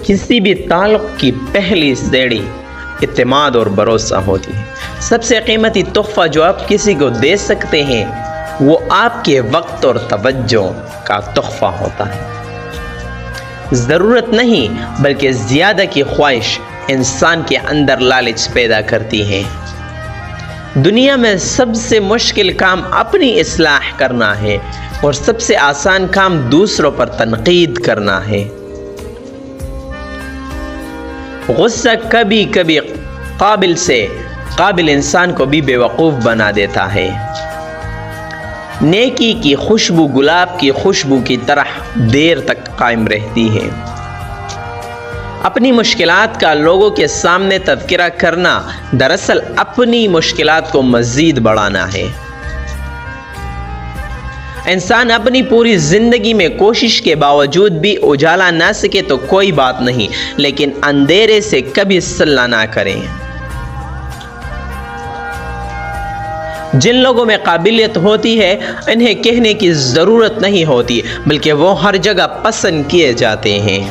کسی بھی تعلق کی پہلی سیڑھی اعتماد اور بھروسہ ہوتی ہے۔ سب سے قیمتی تحفہ جو آپ کسی کو دے سکتے ہیں وہ آپ کے وقت اور توجہ کا تحفہ ہوتا ہے۔ ضرورت نہیں بلکہ زیادہ کی خواہش انسان کے اندر لالچ پیدا کرتی ہے۔ دنیا میں سب سے مشکل کام اپنی اصلاح کرنا ہے اور سب سے آسان کام دوسروں پر تنقید کرنا ہے۔ غصہ کبھی کبھی قابل انسان کو بھی بیوقوف بنا دیتا ہے۔ نیکی کی خوشبو گلاب کی خوشبو کی طرح دیر تک قائم رہتی ہے۔ اپنی مشکلات کا لوگوں کے سامنے تذکرہ کرنا دراصل اپنی مشکلات کو مزید بڑھانا ہے۔ انسان اپنی پوری زندگی میں کوشش کے باوجود بھی اجالا نہ سکے تو کوئی بات نہیں، لیکن اندھیرے سے کبھی صلہ نہ کریں۔ جن لوگوں میں قابلیت ہوتی ہے انہیں کہنے کی ضرورت نہیں ہوتی، بلکہ وہ ہر جگہ پسند کیے جاتے ہیں۔